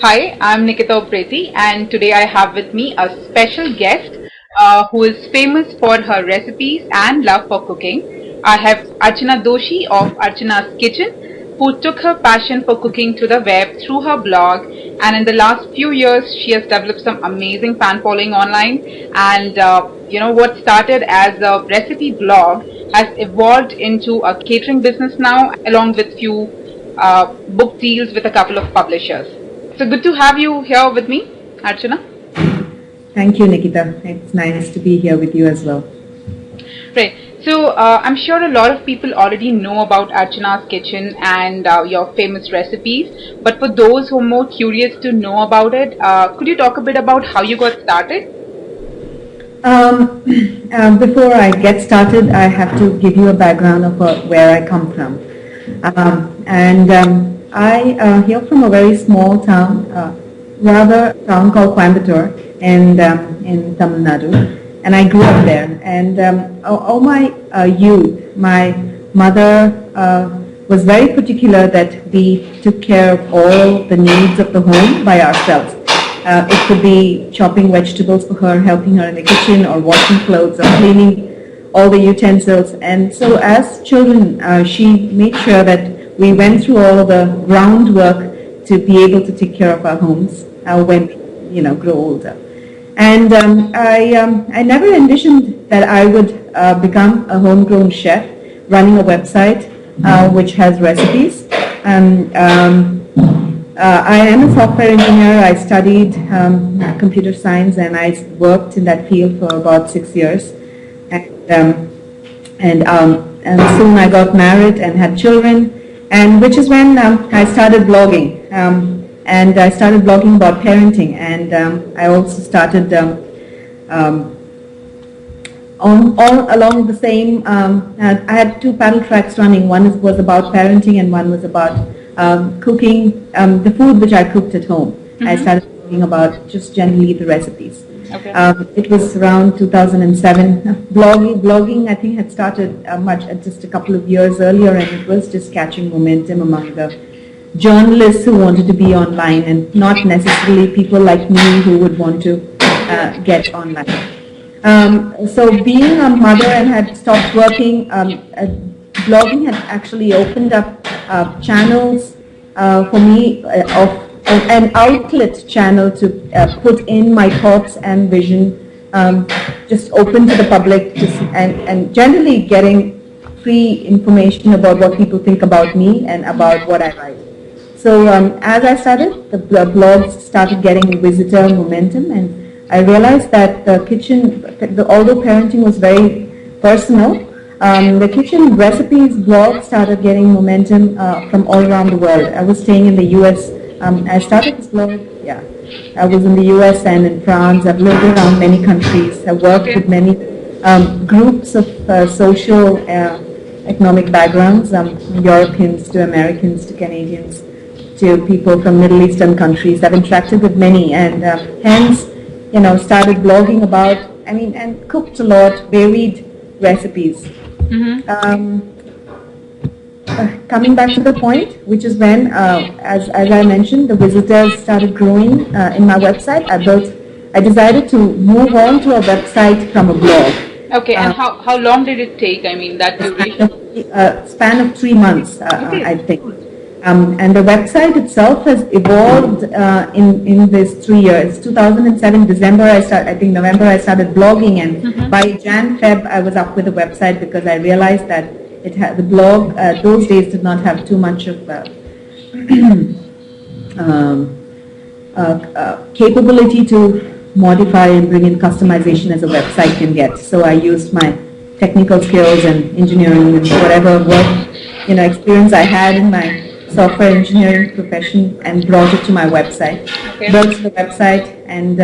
Hi, I'm Nikita Opreti, and today I have with me a special guest who is famous for her recipes and love for cooking. I have Archana Doshi of Archana's Kitchen, who took her passion for cooking to the web through her blog, and in the last few years, she has developed some amazing fan following online. And what started as a recipe blog has evolved into a catering business now, along with few book deals with a couple of publishers. So good to have you here with me, Archana. Thank you, Nikita. It's nice to be here with you as well. Right. So I'm sure a lot of people already know about Archana's Kitchen and your famous recipes. But for those who are more curious to know about it, could you talk a bit about how you got started? Before I get started, I have to give you a background of where I come from. I hail from a very small town, rather a town called Coimbatore in Tamil Nadu, and I grew up there. And all my youth, my mother was very particular that we took care of all the needs of the home by ourselves. It could be chopping vegetables for her, helping her in the kitchen, or washing clothes, or cleaning all the utensils. And so as children, she made sure that we went through all of the groundwork to be able to take care of our homes when we, grow older. And I never envisioned that I would become a homegrown chef running a website which has recipes. I am a software engineer. I studied computer science, and I worked in that field for about 6 years. And soon I got married and had children, and which is when I started blogging. And I started blogging about parenting, and I also started along the same. I had two paddle tracks running. One was about parenting, and one was about cooking the food which I cooked at home. Mm-hmm. I started talking about just generally the recipes. Okay. It was around 2007. Blogging I think had started just a couple of years earlier, and it was just catching momentum among the journalists who wanted to be online, and not necessarily people like me who would want to get online. So being a mother and had stopped working, blogging had actually opened up channels for me of an outlet channel to put in my thoughts and vision, just open to the public, and generally getting free information about what people think about me and about what I write. So as I started, the blogs started getting visitor momentum, and I realized that the kitchen, although parenting was very personal, the kitchen recipes blog started getting momentum from all around the world. I was staying in the US. I started this blog, I was in the US and in France. I've lived around many countries. I worked with many groups of social, economic backgrounds, Europeans to Americans to Canadians to people from Middle Eastern countries. I've interacted with many, and hence, started blogging about, and cooked a lot, varied recipes. Mm-hmm. Coming back to the point, which is when, as I mentioned, the visitors started growing in my website. I decided to move on to a website from a blog. Okay, and how long did it take? That duration? Span of 3 months, okay. I think. And the website itself has evolved in these 3 years. 2007 December, November I started blogging, and mm-hmm. by Jan-Feb I was up with the website, because I realized that the blog those days did not have too much of capability to modify and bring in customization as a website can get. So I used my technical skills and engineering and whatever work experience I had in my software engineering profession, and brought it to my website. Okay. Built the website and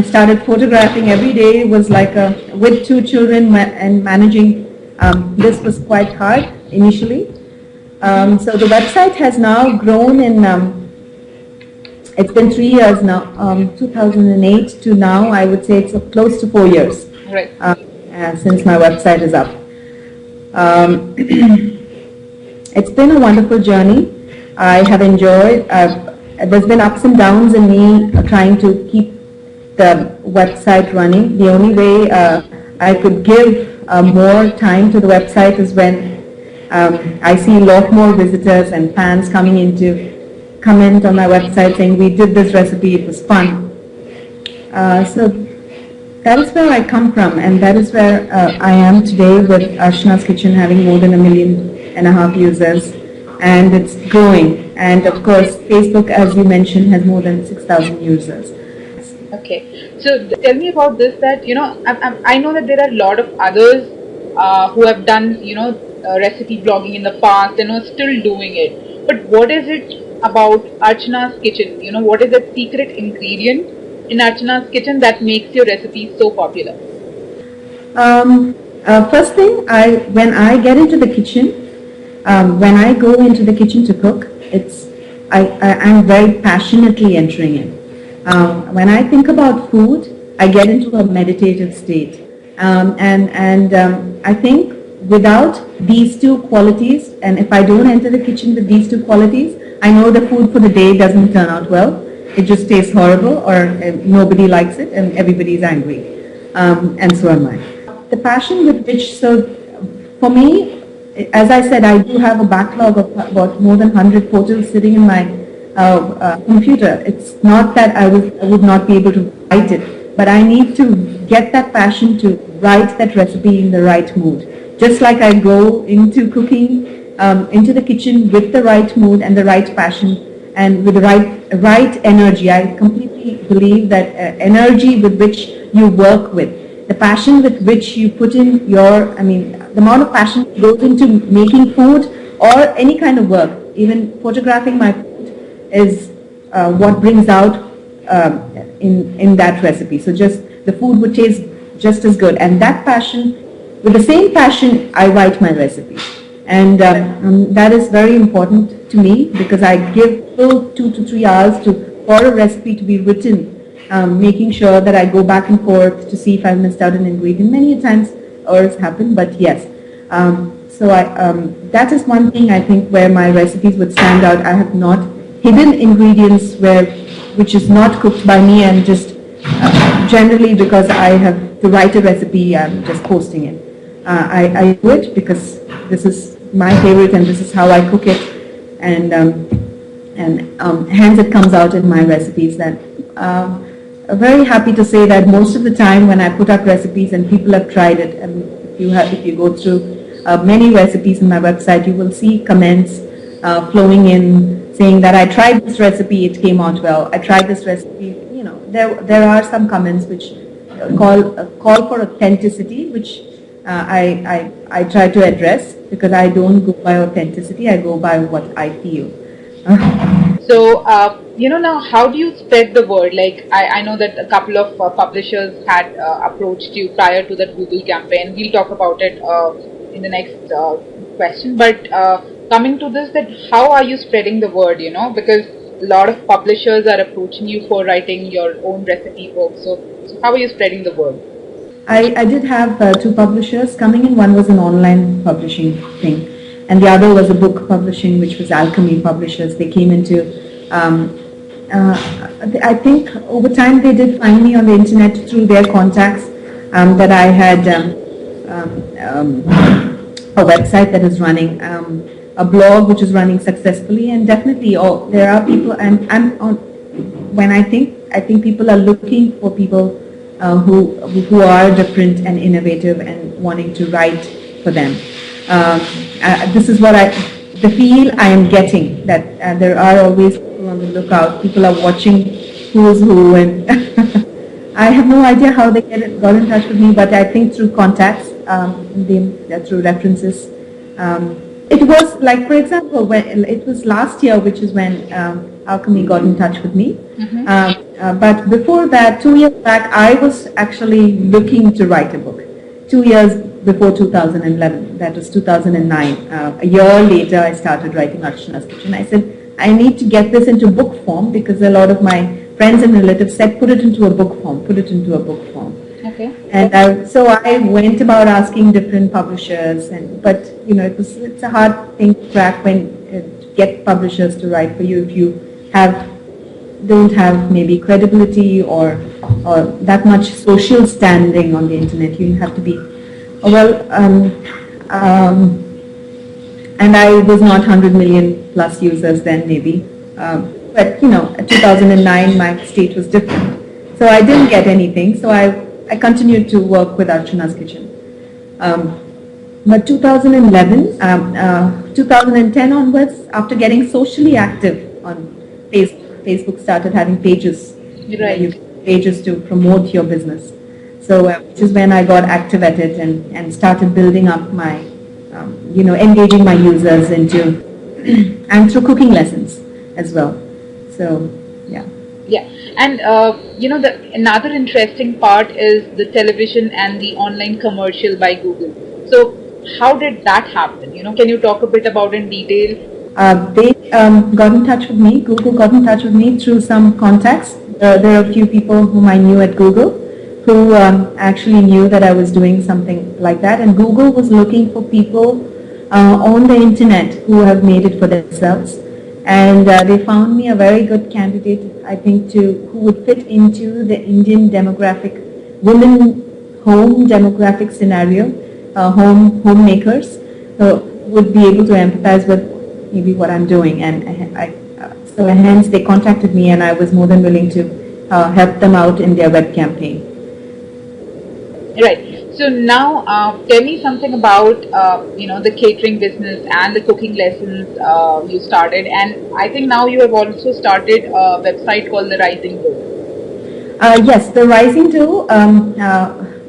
started photographing every day. It was like with 2 children and managing. This was quite hard initially. So the website has now grown it's been 3 years now, 2008 to now. I would say it's close to 4 years. Right. Since my website is up. It's been a wonderful journey. I have enjoyed, there's been ups and downs in me trying to keep the website running. The only way I could give more time to the website is when I see a lot more visitors and fans coming in to comment on my website saying, we did this recipe, it was fun. So that is where I come from, and that is where I am today with Archana's Kitchen having more than 1.5 million users, and it's growing. And of course, Facebook, as you mentioned, has more than 6,000 users. Okay, so tell me about this. That I know that there are a lot of others who have done recipe blogging in the past and are still doing it. But what is it about Archana's Kitchen? What is the secret ingredient in Archana's Kitchen that makes your recipe so popular? First thing, when I get into the kitchen, when I go into the kitchen to cook, I'm very passionately entering it. When I think about food, I get into a meditative state, and I think without these two qualities, and if I don't enter the kitchen with these two qualities, I know the food for the day doesn't turn out well. It just tastes horrible, or nobody likes it, and everybody's angry, and so am I. The passion with which, so for me, as I said, I do have a backlog of about more than 100 photos sitting in my computer. It's not that I would not be able to write it, but I need to get that passion to write that recipe in the right mood. Just like I go into cooking, into the kitchen with the right mood and the right passion and with the right energy. I completely believe that energy with which you work with, the passion with which you put in the amount of passion goes into making food or any kind of work, even photographing my food, is what brings out in that recipe. So just the food would taste just as good, and that passion, with the same passion, I write my recipe. And that is very important to me, because I give full 2 to 3 hours for a recipe to be written, making sure that I go back and forth to see if I've missed out an ingredient. Many times errors happen, but yes. So that is one thing I think where my recipes would stand out. I have not hidden ingredients which is not cooked by me, and just generally because I have to write a recipe, I'm just posting it. I do it because this is my favorite and this is how I cook it, and hence it comes out in my recipes. That very happy to say that most of the time when I put up recipes and people have tried it, and if you go through many recipes on my website, you will see comments flowing in saying that I tried this recipe, it came out well. I tried this recipe. There are some comments which call for authenticity, which I try to address, because I don't go by authenticity, I go by what I feel. So, now how do you spread the word? Like, I know that a couple of publishers had approached you prior to that Google campaign. We'll talk about it in the next question. But coming to this, that how are you spreading the word, because a lot of publishers are approaching you for writing your own recipe books. So how are you spreading the word? I did have 2 publishers coming in. One was an online publishing thing, and the other was a book publishing, which was Alchemy Publishers. They came into, I think over time they did find me on the internet through their contacts, that I had a website that is running, a blog which is running successfully, and definitely there are people, and when I think people are looking for people who are different and innovative and wanting to write for them. This is what the feel I am getting, that there are always people on the lookout. People are watching who's who, and I have no idea how they got in touch with me, but I think through contacts, through references. It was like, for example, when it was last year, which is when Alchemy got in touch with me. Mm-hmm. But before that, 2 years back, I was actually looking to write a book. 2 years before 2011, that was 2009. A year later, I started writing Archana's Kitchen. I said, I need to get this into book form, because a lot of my friends and relatives said, put it into a book form. Okay. And so I went about asking different publishers, but it's a hard thing to crack when to get publishers to write for you if you have don't have maybe credibility or that much social standing on the internet. You have to be and I was not 100 million plus users then maybe. But at 2009 my state was different. So I didn't get anything. So I continued to work with Archana's Kitchen. But 2011, 2010 onwards, after getting socially active on Facebook started having pages, Right. pages to promote your business. So which is when I got active at it and started building up my, engaging my users into, and through cooking lessons as well. So, yeah. Yeah, and the another interesting part is the television and the online commercial by Google. So, how did that happen? Can you talk a bit about in detail? They got in touch with me. Google got in touch with me through some contacts. There are a few people whom I knew at Google who actually knew that I was doing something like that. And Google was looking for people on the internet who have made it for themselves. And they found me a very good candidate, I think, who would fit into the Indian demographic, women home demographic scenario, homemakers, would be able to empathize with maybe what I'm doing. And so hence they contacted me, and I was more than willing to help them out in their web campaign. Right. So now, tell me something about the catering business and the cooking lessons you started, and I think now you have also started a website called the Rising Dough. Yes, the Rising Dough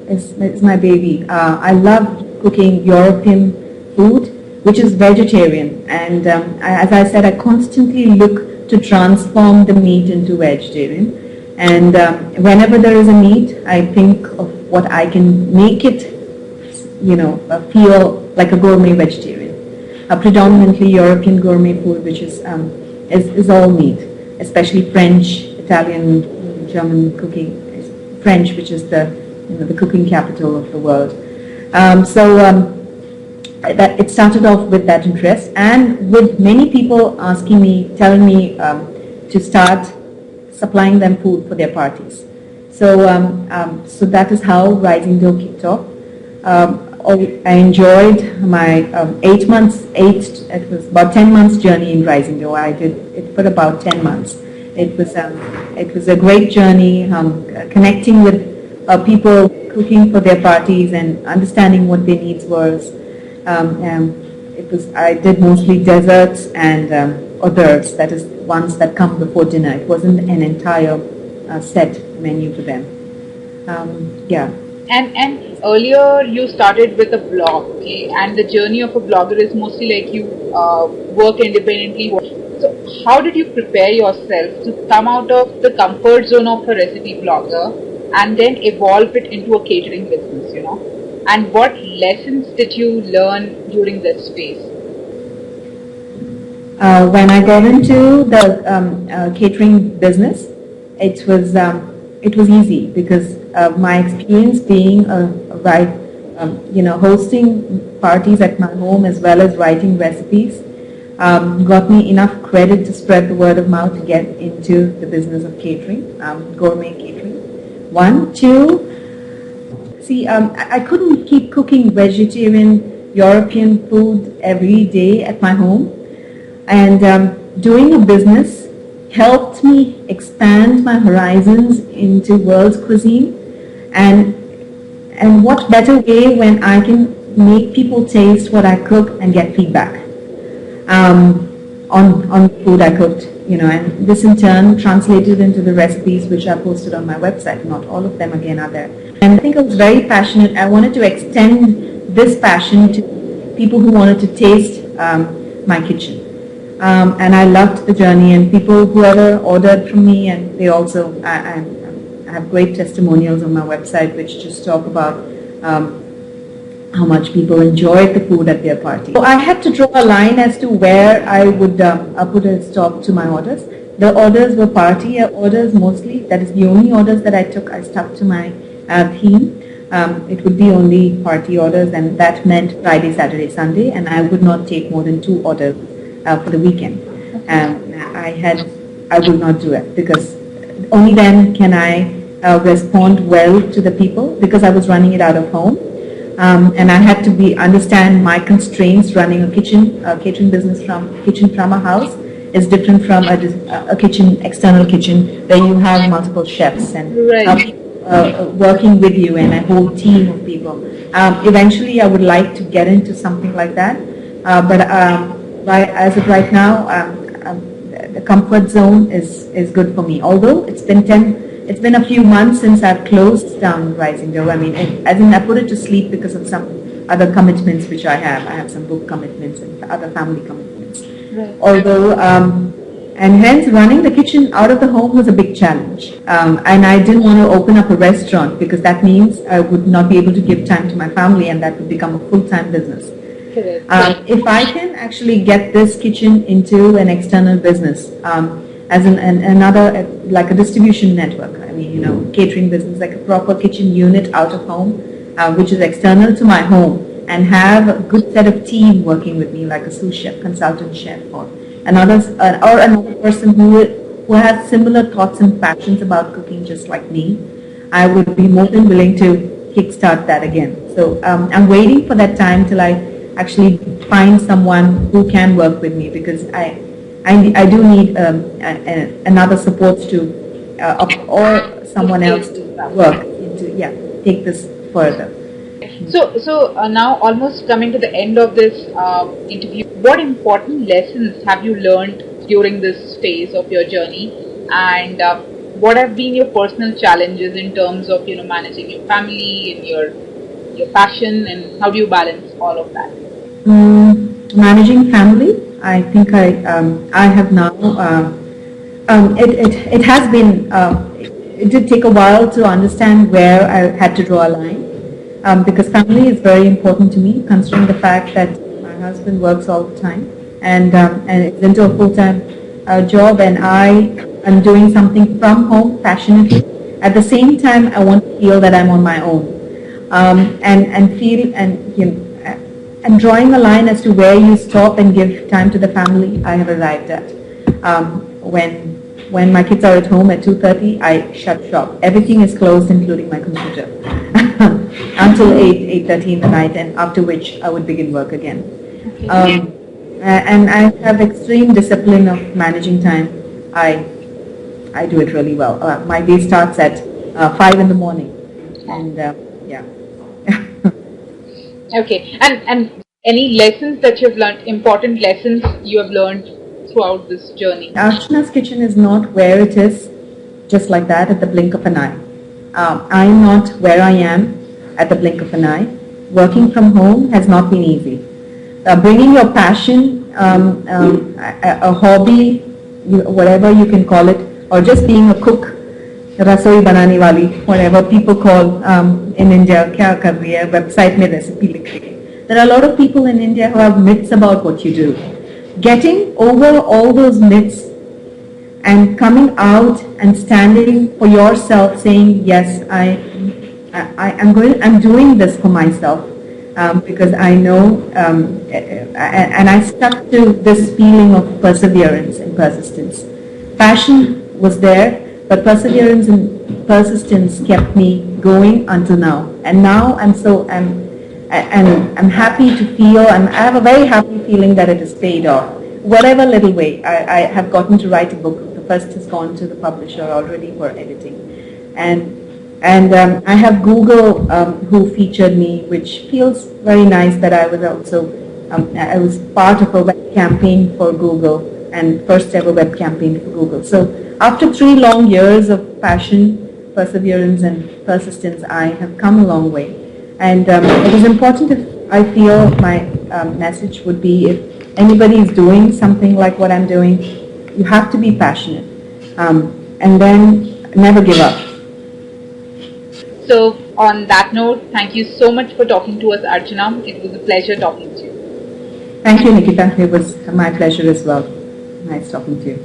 is my baby. I love cooking European food, which is vegetarian, and as I said, I constantly look to transform the meat into vegetarian. And whenever there is a meat, I think of what I can make it, feel like a gourmet vegetarian. Predominantly European gourmet food, which is all meat, especially French, Italian, German cooking. French, which is the cooking capital of the world. That it started off with that interest, and with many people asking me, telling me to start supplying them food for their parties. So that is how Rising Dough kicked off. I enjoyed my 8 months, it was about 10 months journey in Rising Dough. I did it for about 10 months. It was a great journey, connecting with people, cooking for their parties and understanding what their needs was. I did mostly desserts and hors d'oeuvres, that is ones that come before dinner. It wasn't an entire set menu for them. Yeah. And earlier you started with a blog, okay? And the journey of a blogger is mostly like you work independently. So how did you prepare yourself to come out of the comfort zone of a recipe blogger and then evolve it into a catering business, And what lessons did you learn during this phase? When I got into the catering business, it was easy because my experience being hosting parties at my home as well as writing recipes got me enough credit to spread the word of mouth to get into the business of catering, gourmet catering. 1, 2. See, I couldn't keep cooking vegetarian European food every day at my home, and doing a business helped me expand my horizons into world cuisine, and what better way when I can make people taste what I cook and get feedback on food I cooked, and this in turn translated into the recipes which are posted on my website. Not all of them again are there. And I think I was very passionate. I wanted to extend this passion to people who wanted to taste my kitchen. And I loved the journey, and whoever ordered from me, and they also, I have great testimonials on my website which just talk about how much people enjoyed the food at their party. So I had to draw a line as to where I would put a stop to my orders. The orders were party orders mostly. That is the only orders that I took. I stuck to my theme. It would be only party orders, and that meant Friday, Saturday, Sunday, and I would not take more than 2 orders for the weekend. I will not do it, because only then can I respond well to the people, because I was running it out of home. And I had to understand my constraints. Running a catering business from a house is different from a external kitchen, where you have multiple chefs and working with you and a whole team of people. Eventually, I would like to get into something like that, but as of right now, the comfort zone is good for me. Although it's been a few months since I've closed down Rising Dough. I mean, I put it to sleep because of some other commitments which I have. I have some book commitments and other family commitments. Right. Although, and hence running the kitchen out of the home was a big challenge. And I didn't want to open up a restaurant, because that means I would not be able to give time to my family, and that would become a full-time business. If I can actually get this kitchen into an external business, as another, like a distribution network, I mean, catering business, like a proper kitchen unit out of home, which is external to my home, and have a good set of team working with me, like a sous chef, consultant chef, or another person who has similar thoughts and passions about cooking just like me, I would be more than willing to kickstart that again. So I'm waiting for that time till I actually find someone who can work with me, because I do need another support to or someone else to work into take this further. So now, almost coming to the end of this interview, what important lessons have you learned during this phase of your journey, and what have been your personal challenges in terms of managing your family and your passion, and how do you balance all of that? Managing family, I think I have now. It has been. It did take a while to understand where I had to draw a line, because family is very important to me, considering the fact that my husband works all the time and is into a full-time job, and I am doing something from home passionately. At the same time, I want to feel that I'm on my own, and feel and drawing a line as to where you stop and give time to the family, I have arrived at. When my kids are at home at 2:30, I shut shop. Everything is closed, including my computer, until 8:30 in the night, and after which I would begin work again. And I have extreme discipline of managing time. I do it really well. My day starts at 5 in the morning, and Okay, and any lessons that you've learned, important lessons you have learned throughout this journey? Archana's kitchen is not where it is just like that at the blink of an eye. I'm not where I am at the blink of an eye. Working from home has not been easy. Bringing your passion, a hobby, whatever you can call it, or just being a cook, rasoi banane wali, whatever people call in India, kya kar rahi hai, website mein recipe likh rahi hai. There are a lot of people in India who have myths about what you do. Getting over all those myths and coming out and standing for yourself, saying, yes, I'm doing this for myself, because I know, and I stuck to this feeling of perseverance and persistence. Passion was there, but perseverance and persistence kept me going until now. And now I'm happy to feel, I have a very happy feeling that it has paid off. Whatever little way, I have gotten to write a book. The first has gone to the publisher already for editing. And I have Google who featured me, which feels very nice that I was also, I was part of a web campaign for Google, and first ever web campaign for Google. So after 3 long years of passion, perseverance and persistence, I have come a long way. And it is important, if I feel my message would be, if anybody is doing something like what I'm doing, you have to be passionate, and then never give up. So on that note, thank you so much for talking to us, Archana. It was a pleasure talking to you. Thank you, Nikita. It was my pleasure as well. Nice talking to you.